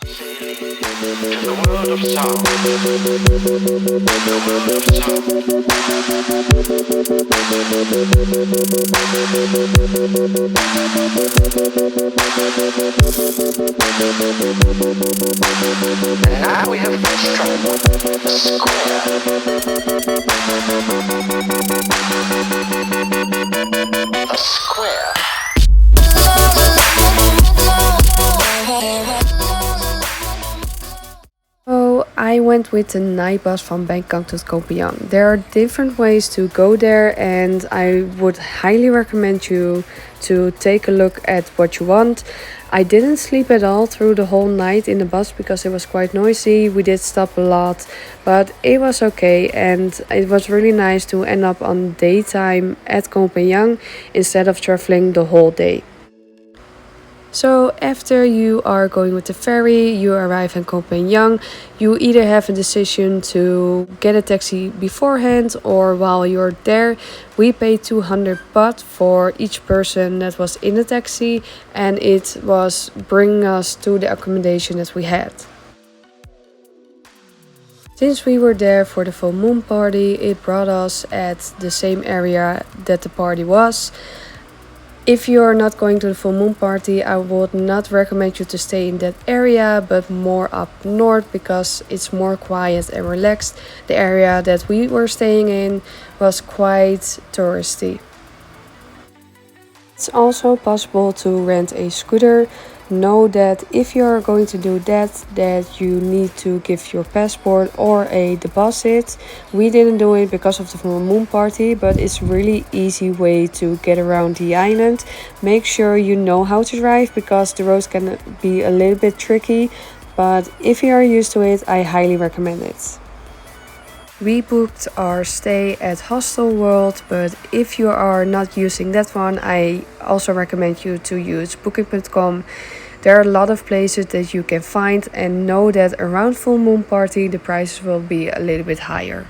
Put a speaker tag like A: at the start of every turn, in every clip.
A: Sailing to the world of sound. The world of sound. And now we have constructed a square. A square.
B: So I went with the night bus from Bangkok to Koh Pangan. There are different ways to go there, and I would highly recommend you to take a look at what you want. I didn't sleep at all through the whole night in the bus because it was quite noisy. We did stop a lot, but it was okay, and it was really nice to end up on daytime at Koh Pangan instead of traveling the whole day. So after you are going with the ferry, you arrive in Koh Pangan. You either have a decision to get a taxi beforehand or while you're there. We paid 200 baht for each person that was in the taxi, and it was bringing us to the accommodation that we had. Since we were there for the full moon party, it brought us at the same area that the party was. If you're not going to the full moon party, I would not recommend you to stay in that area, but more up north because it's more quiet and relaxed. The area that we were staying in was quite touristy. It's also possible to rent a scooter. Know that if you're going to do that you need to give your passport or a deposit. We didn't do it because of the full moon party, but it's really easy way to get around the island. Make sure you know how to drive because the roads can be a little bit tricky, but if you are used to it, I highly recommend it. We booked our stay at Hostel World, but if you are not using that one, I also recommend you to use booking.com. There are a lot of places that you can find, and know that around full moon party the prices will be a little bit higher.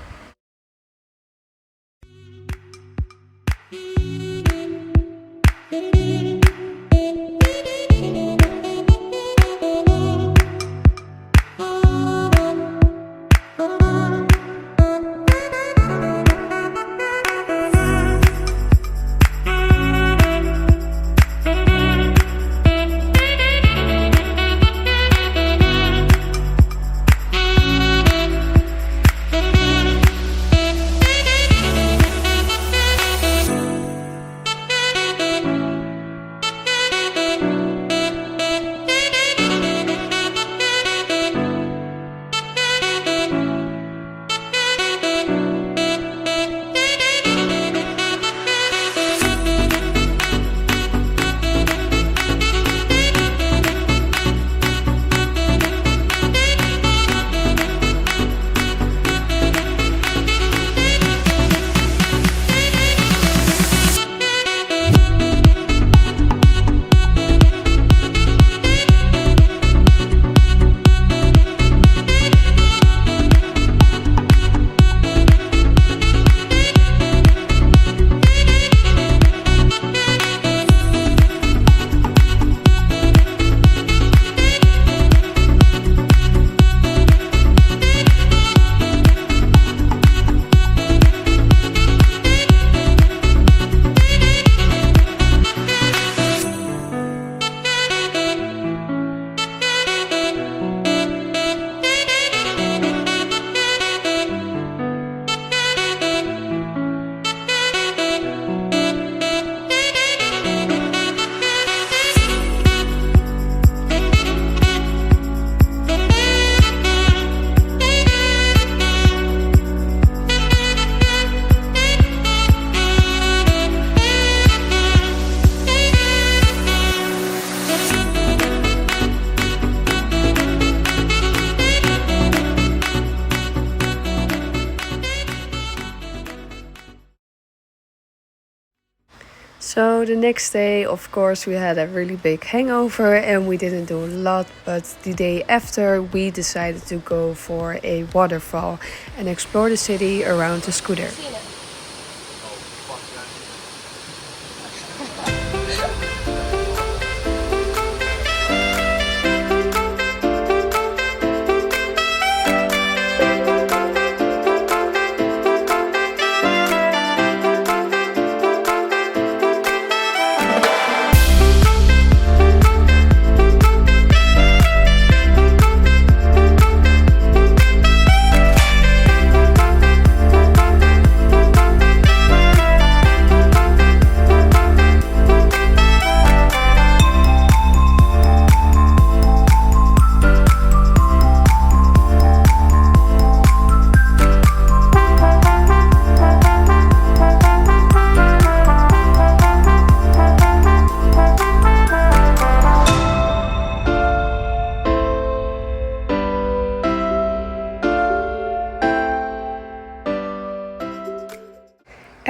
B: So the next day, of course, we had a really big hangover and we didn't do a lot. But the day after, we decided to go for a waterfall and explore the city around the scooter.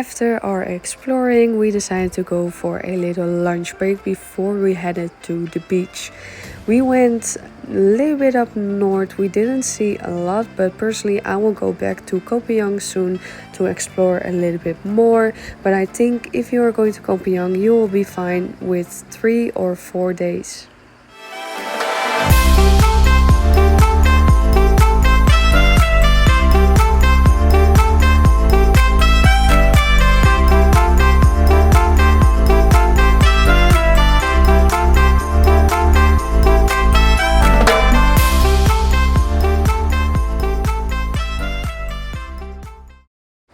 B: After our exploring, we decided to go for a little lunch break before we headed to the beach. We went a little bit up north. We didn't see a lot, but personally I will go back to Koh Pangan soon to explore a little bit more. But I think if you are going to Koh Pangan, you will be fine with 3 or 4 days.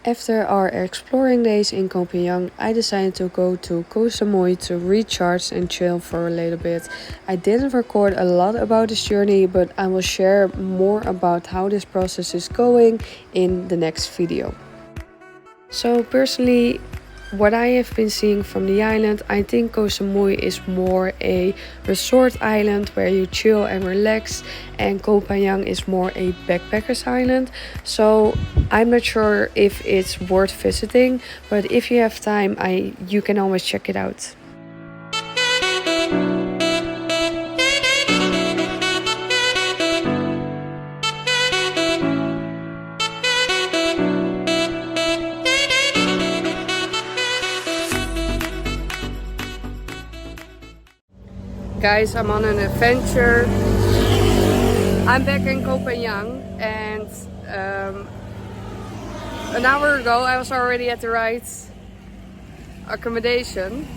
B: After our exploring days in Koh Pangan, I decided to go to Koh Samui to recharge and chill for a little bit. I didn't record a lot about this journey, but I will share more about how this process is going in the next video. So personally, what I have been seeing from the island, I think Koh Samui is more a resort island where you chill and relax, and Koh Pangan is more a backpackers island. So I'm not sure if it's worth visiting, but if you have time, you can always check it out. Guys, I'm on an adventure. I'm back in Koh Pangan, and an hour ago I was already at the right accommodation.